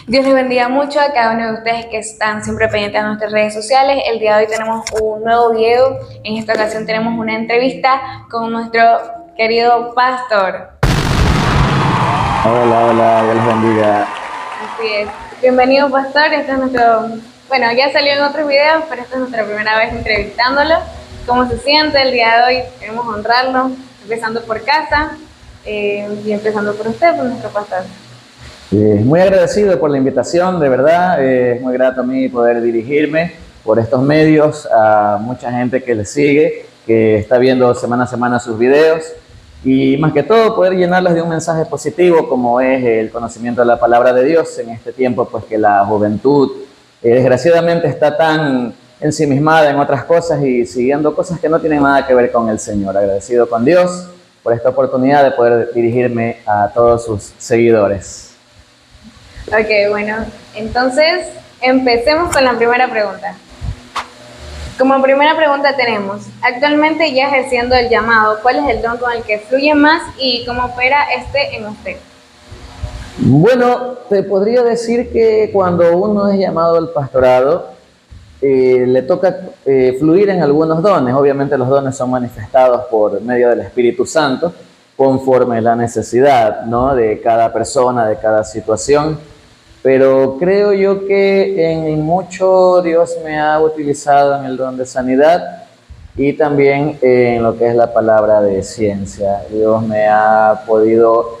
Dios les bendiga mucho a cada uno de ustedes que están siempre pendientes de nuestras redes sociales. El día de hoy tenemos un nuevo video. En esta ocasión tenemos una entrevista con nuestro querido pastor. Hola, hola, Dios les bendiga. Así es. Bienvenido, pastor. Este es nuestro... Bueno, ya salió en otros videos, pero esta es nuestra primera vez entrevistándolo. ¿Cómo se siente el día de hoy? Queremos honrarlo, empezando por casa y empezando por usted, por nuestro pastor. Muy agradecido por la invitación, de verdad. Es muy grato a mí poder dirigirme por estos medios a mucha gente que le sigue, que está viendo semana a semana sus videos y más que todo poder llenarlos de un mensaje positivo como es el conocimiento de la palabra de Dios en este tiempo, pues que la juventud desgraciadamente está tan ensimismada en otras cosas y siguiendo cosas que no tienen nada que ver con el Señor. Agradecido con Dios por esta oportunidad de poder dirigirme a todos sus seguidores. Ok, bueno, entonces empecemos con la primera pregunta. Como primera pregunta tenemos, actualmente ya ejerciendo el llamado, ¿cuál es el don con el que fluye más y cómo opera este en usted? Bueno, te podría decir que cuando uno es llamado al pastorado, le toca fluir en algunos dones. Obviamente los dones son manifestados por medio del Espíritu Santo, conforme la necesidad, ¿no?, de cada persona, de cada situación. Pero creo yo que en mucho Dios me ha utilizado en el don de sanidad y también en lo que es la palabra de ciencia. Dios me ha podido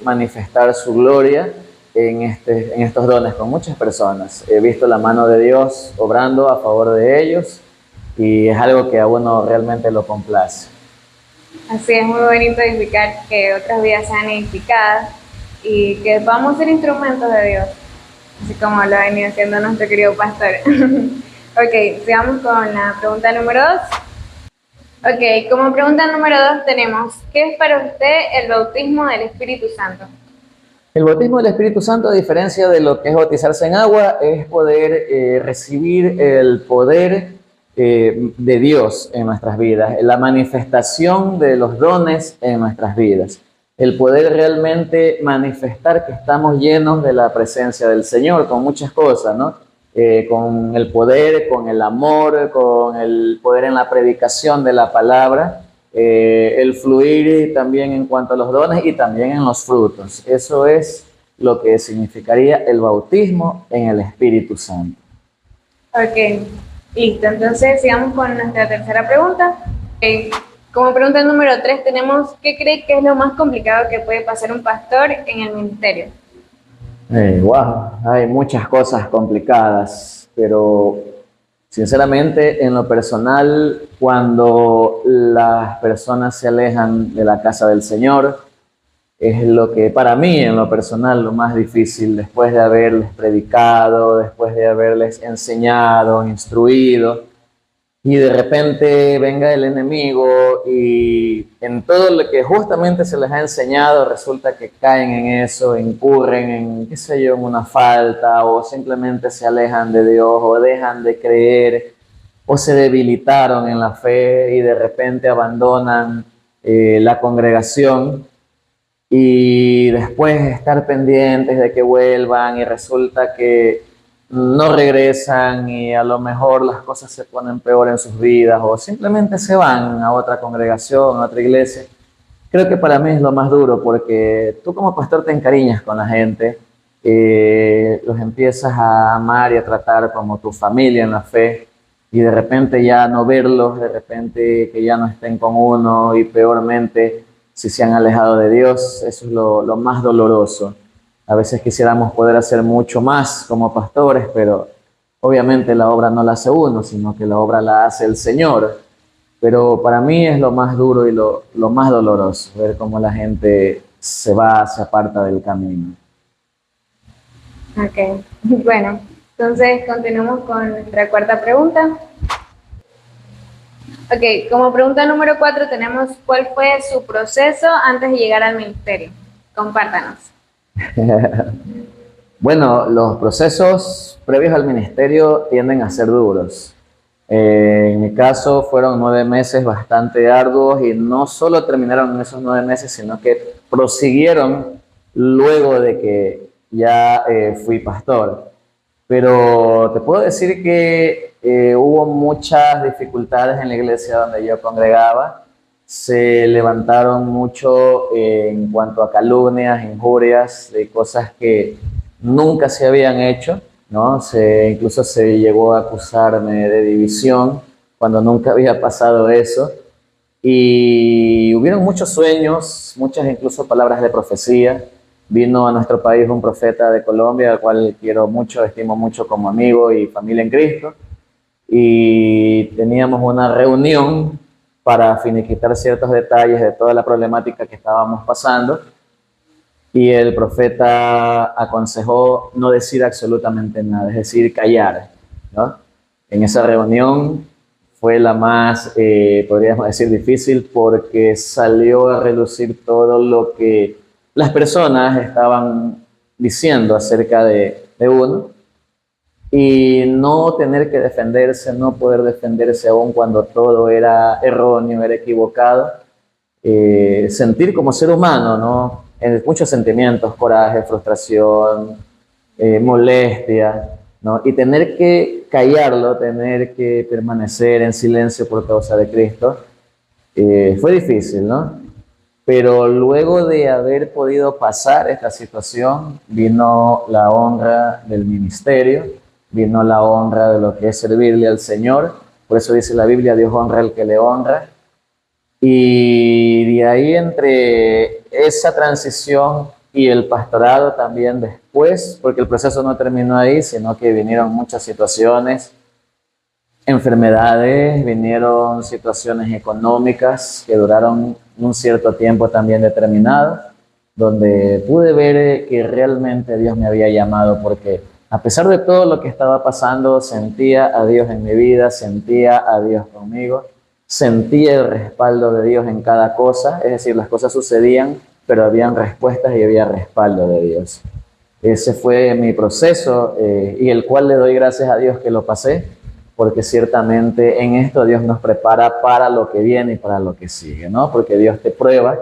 manifestar su gloria en estos dones con muchas personas. He visto la mano de Dios obrando a favor de ellos y es algo que a uno realmente lo complace. Así es, muy bonito edificar que otras vidas sean edificadas y que podamos ser instrumentos de Dios, así como lo ha venido haciendo nuestro querido pastor. Ok, sigamos con la pregunta número 2. Ok, como pregunta número 2 tenemos, ¿qué es para usted el bautismo del Espíritu Santo? El bautismo del Espíritu Santo, a diferencia de lo que es bautizarse en agua, es poder recibir el poder de Dios en nuestras vidas, la manifestación de los dones en nuestras vidas, el poder realmente manifestar que estamos llenos de la presencia del Señor con muchas cosas, ¿no? Con el poder, con el amor, con el poder en la predicación de la palabra, el fluir también en cuanto a los dones y también en los frutos. Eso es lo que significaría el bautismo en el Espíritu Santo. Ok, listo. Entonces sigamos con nuestra tercera pregunta. Okay. Como pregunta número 3 tenemos, ¿qué cree que es lo más complicado que puede pasar un pastor en el ministerio? Wow, hay muchas cosas complicadas, pero sinceramente en lo personal, cuando las personas se alejan de la casa del Señor, es lo que para mí en lo personal lo más difícil, después de haberles predicado, después de haberles enseñado, instruido, y de repente venga el enemigo y en todo lo que justamente se les ha enseñado resulta que caen en eso, incurren en, qué sé yo, en una falta o simplemente se alejan de Dios o dejan de creer o se debilitaron en la fe y de repente abandonan la congregación y después estar pendientes de que vuelvan y resulta que no regresan y a lo mejor las cosas se ponen peor en sus vidas o simplemente se van a otra congregación, a otra iglesia. Creo que para mí es lo más duro porque tú como pastor te encariñas con la gente, los empiezas a amar y a tratar como tu familia en la fe y de repente ya no verlos, de repente que ya no estén con uno y peormente si se han alejado de Dios, eso es lo más doloroso. A veces quisiéramos poder hacer mucho más como pastores, pero obviamente la obra no la hace uno, sino que la obra la hace el Señor. Pero para mí es lo más duro y lo más doloroso, ver cómo la gente se va, se aparta del camino. Ok, bueno, entonces continuamos con nuestra cuarta pregunta. Ok, como pregunta número 4 tenemos, ¿cuál fue su proceso antes de llegar al ministerio? Compártanos. Bueno, los procesos previos al ministerio tienden a ser duros. En mi caso fueron 9 meses bastante arduos y no solo terminaron en esos 9 meses, sino que prosiguieron luego de que ya fui pastor. Pero te puedo decir que hubo muchas dificultades en la iglesia donde yo congregaba. Se levantaron mucho en cuanto a calumnias, injurias, de cosas que nunca se habían hecho, ¿no? Incluso se llegó a acusarme de división cuando nunca había pasado eso. Y hubieron muchos sueños, muchas incluso palabras de profecía. Vino a nuestro país un profeta de Colombia, al cual quiero mucho, estimo mucho como amigo y familia en Cristo. Y teníamos una reunión para finiquitar ciertos detalles de toda la problemática que estábamos pasando. Y el profeta aconsejó no decir absolutamente nada, es decir, callar, ¿no? En esa reunión fue la más, podríamos decir, difícil porque salió a relucir todo lo que las personas estaban diciendo acerca de uno y no tener que defenderse, no poder defenderse aún cuando todo era erróneo, era equivocado. Sentir como ser humano, ¿no? Muchos sentimientos, coraje, frustración, molestia, ¿no? Y tener que callarlo, tener que permanecer en silencio por causa de Cristo, fue difícil, ¿no? Pero luego de haber podido pasar esta situación, vino la honra del ministerio, vino la honra de lo que es servirle al Señor. Por eso dice la Biblia, Dios honra al que le honra. Y de ahí entre esa transición y el pastorado también después, porque el proceso no terminó ahí, sino que vinieron muchas situaciones, enfermedades, vinieron situaciones económicas que duraron un cierto tiempo también determinado, donde pude ver que realmente Dios me había llamado, porque a pesar de todo lo que estaba pasando, sentía a Dios en mi vida, sentía a Dios conmigo, sentía el respaldo de Dios en cada cosa, es decir, las cosas sucedían, pero habían respuestas y había respaldo de Dios. Ese fue mi proceso y el cual le doy gracias a Dios que lo pasé, porque ciertamente en esto Dios nos prepara para lo que viene y para lo que sigue, ¿no? Porque Dios te prueba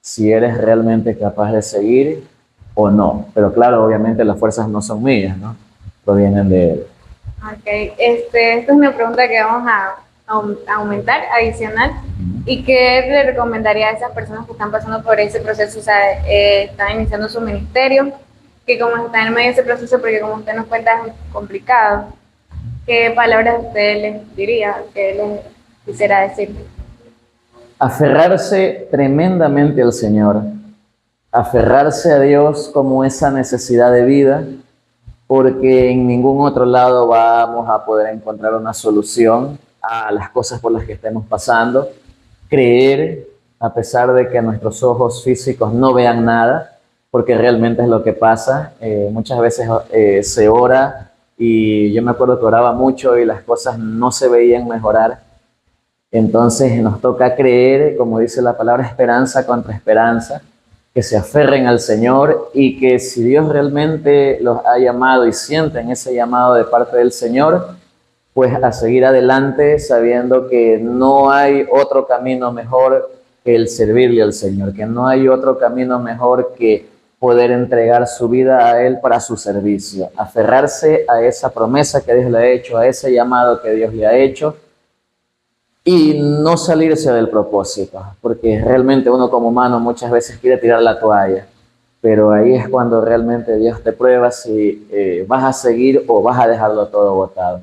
si eres realmente capaz de seguir o no. Pero claro, obviamente las fuerzas no son mías, ¿no? Provienen de Él. Ok, esta es una pregunta que vamos a aumentar, adicional. ¿Y qué le recomendaría a esas personas que están pasando por ese proceso? O sea, están iniciando su ministerio, que como están en medio de ese proceso, porque como usted nos cuenta es complicado, ¿qué palabras usted les diría, qué les quisiera decir? Aferrarse tremendamente al Señor, aferrarse a Dios como esa necesidad de vida, porque en ningún otro lado vamos a poder encontrar una solución a las cosas por las que estemos pasando. Creer, a pesar de que nuestros ojos físicos no vean nada, porque realmente es lo que pasa. Muchas veces se ora y yo me acuerdo que oraba mucho y las cosas no se veían mejorar. Entonces nos toca creer, como dice la palabra, esperanza contra esperanza, que se aferren al Señor y que si Dios realmente los ha llamado y sienten ese llamado de parte del Señor, pues a seguir adelante sabiendo que no hay otro camino mejor que el servirle al Señor, que no hay otro camino mejor que poder entregar su vida a Él para su servicio, aferrarse a esa promesa que Dios le ha hecho, a ese llamado que Dios le ha hecho y no salirse del propósito, porque realmente uno como humano muchas veces quiere tirar la toalla, pero ahí es cuando realmente Dios te prueba si vas a seguir o vas a dejarlo todo botado.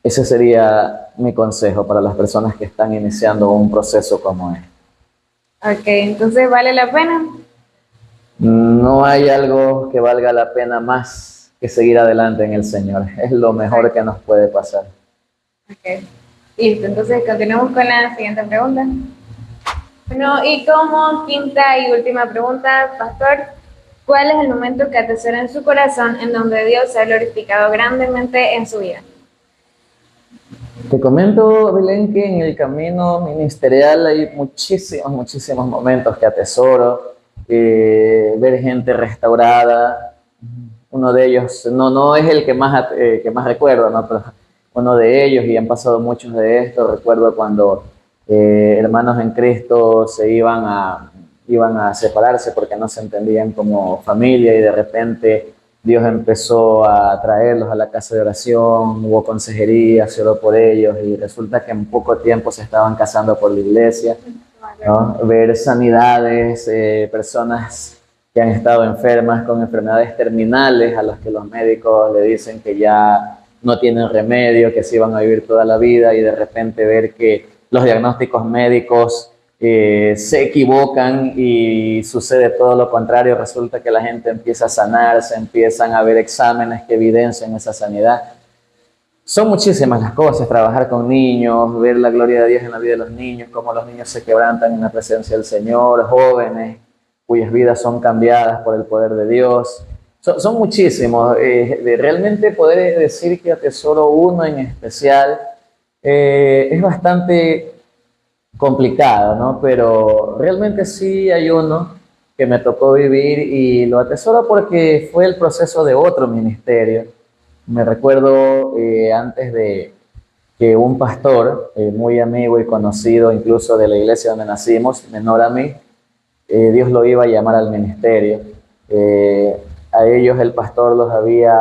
Ese sería mi consejo para las personas que están iniciando un proceso como este. Ok, entonces ¿vale la pena? No hay algo que valga la pena más que seguir adelante en el Señor. Es lo mejor que nos puede pasar. Ok, listo. Entonces continuamos con la siguiente pregunta. Bueno, y como quinta y última pregunta, Pastor, ¿cuál es el momento que atesora en su corazón en donde Dios se ha glorificado grandemente en su vida? Te comento, Belén, que en el camino ministerial hay muchísimos momentos que atesoro. Ver gente restaurada, uno de ellos, no es el que más recuerdo, ¿no? Pero uno de ellos, y han pasado muchos de estos, recuerdo cuando hermanos en Cristo se iban iban a separarse porque no se entendían como familia y de repente Dios empezó a traerlos a la casa de oración, hubo consejería, se oró por ellos y resulta que en poco tiempo se estaban casando por la iglesia, ¿no? Ver sanidades, personas que han estado enfermas con enfermedades terminales a las que los médicos le dicen que ya no tienen remedio, que se iban a vivir toda la vida y de repente ver que los diagnósticos médicos se equivocan y sucede todo lo contrario, resulta que la gente empieza a sanarse, empiezan a haber exámenes que evidencian esa sanidad. Son muchísimas las cosas, trabajar con niños, ver la gloria de Dios en la vida de los niños, cómo los niños se quebrantan en la presencia del Señor, jóvenes cuyas vidas son cambiadas por el poder de Dios. Son muchísimos. Realmente poder decir que atesoro uno en especial es bastante complicado, ¿no? Pero realmente sí hay uno que me tocó vivir y lo atesoro porque fue el proceso de otro ministerio. Me recuerdo antes de que un pastor muy amigo y conocido incluso de la iglesia donde nacimos, menor a mí, Dios lo iba a llamar al ministerio. A ellos el pastor los había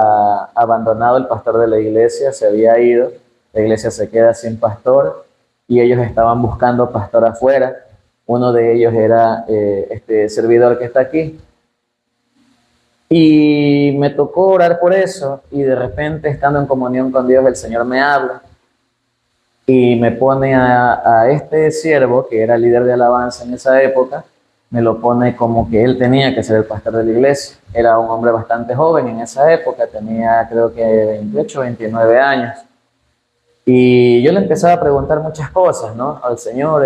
abandonado, el pastor de la iglesia se había ido, la iglesia se queda sin pastor y ellos estaban buscando pastor afuera. Uno de ellos era este servidor que está aquí. Y me tocó orar por eso y de repente estando en comunión con Dios el Señor me habla y me pone a este siervo que era líder de alabanza en esa época, me lo pone como que él tenía que ser el pastor de la iglesia. Era un hombre bastante joven en esa época, tenía creo que 28, 29 años. Y yo le empezaba a preguntar muchas cosas, ¿no? Al Señor,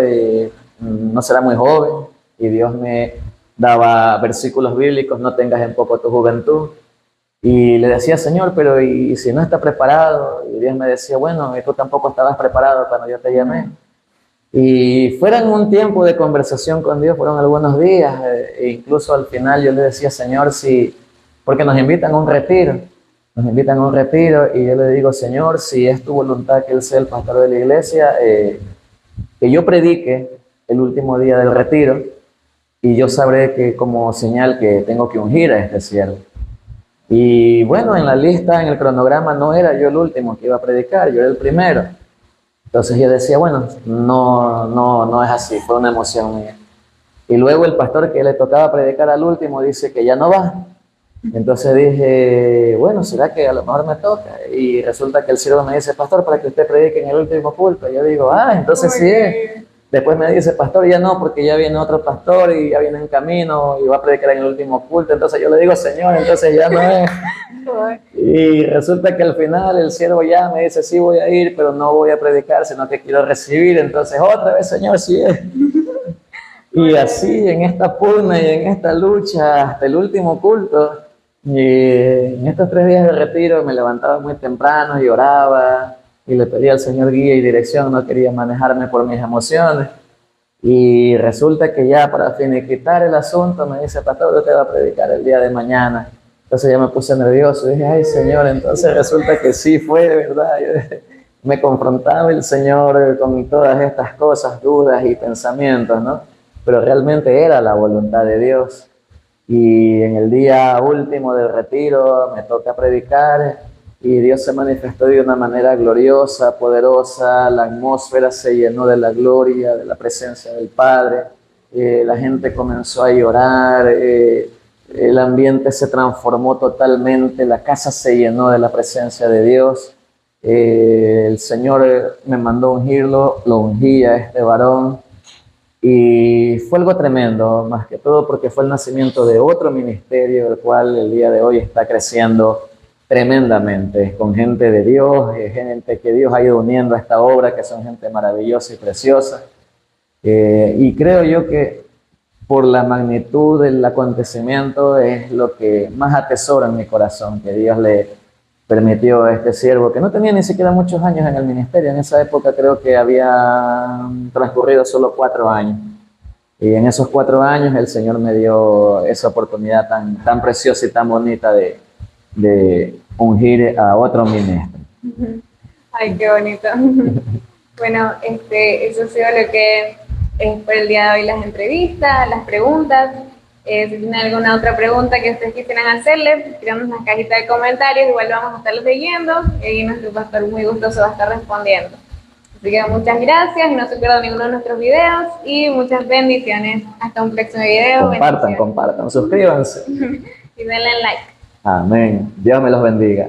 no será muy joven, y Dios me daba versículos bíblicos, no tengas en poco tu juventud. Y le decía, Señor, pero ¿y si no está preparado? Y Dios me decía, bueno, y tú tampoco estabas preparado cuando yo te llamé. Y fueron un tiempo de conversación con Dios, fueron algunos días, e incluso al final yo le decía, Señor, si, porque nos invitan a un retiro, y yo le digo, Señor, si es tu voluntad que Él sea el pastor de la iglesia, que yo predique el último día del retiro, y yo sabré que como señal que tengo que ungir a este siervo. Y bueno, en la lista, en el cronograma, no era yo el último que iba a predicar, yo era el primero. Entonces yo decía, bueno, no es así, fue una emoción mía. Y luego el pastor que le tocaba predicar al último dice que ya no va. Entonces dije, bueno, ¿será que a lo mejor me toca? Y resulta que el siervo me dice, pastor, para que usted predique en el último culto. Y yo digo, entonces sí es. Después me dice, pastor, ya no, porque ya viene otro pastor y ya viene en camino y va a predicar en el último culto. Entonces yo le digo, Señor, entonces ya no es. Y resulta que al final el siervo ya me dice, sí voy a ir, pero no voy a predicar, sino que quiero recibir. Entonces otra vez, Señor, sí es. Y así, en esta pugna y en esta lucha, hasta el último culto, y en estos 3 días de retiro me levantaba muy temprano y oraba y le pedía al Señor guía y dirección, no quería manejarme por mis emociones. Y resulta que ya para finiquitar el asunto me dice, pastor, usted va a predicar el día de mañana. Entonces ya me puse nervioso, dije, ay Señor, entonces resulta que sí fue, de verdad. Me confrontaba el Señor con todas estas cosas, dudas y pensamientos, ¿no? Pero realmente era la voluntad de Dios. Y en el día último del retiro me toca predicar y Dios se manifestó de una manera gloriosa, poderosa, la atmósfera se llenó de la gloria, de la presencia del Padre, la gente comenzó a llorar, el ambiente se transformó totalmente, la casa se llenó de la presencia de Dios. El Señor me mandó ungirlo, lo ungí a este varón y fue algo tremendo, más que todo porque fue el nacimiento de otro ministerio, el cual el día de hoy está creciendo tremendamente, con gente de Dios, gente que Dios ha ido uniendo a esta obra, que son gente maravillosa y preciosa. Y creo yo que por la magnitud del acontecimiento es lo que más atesoro en mi corazón, que Dios le permitió a este siervo, que no tenía ni siquiera muchos años en el ministerio. En esa época creo que había transcurrido solo 4 años. Y en esos 4 años el Señor me dio esa oportunidad tan preciosa y tan bonita de ungir a otro ministro. Ay, qué bonito. Bueno, eso ha sido lo que por el día de hoy las entrevistas, las preguntas. Si tienen alguna otra pregunta que ustedes quisieran hacerle, tiramos en la cajita de comentarios, igual vamos a estarlos leyendo y nuestro pastor muy gustoso va a estar respondiendo. Así que muchas gracias y no se pierdan ninguno de nuestros videos y muchas bendiciones. Hasta un próximo video. Compartan, suscríbanse. Y denle like. Amén. Dios me los bendiga.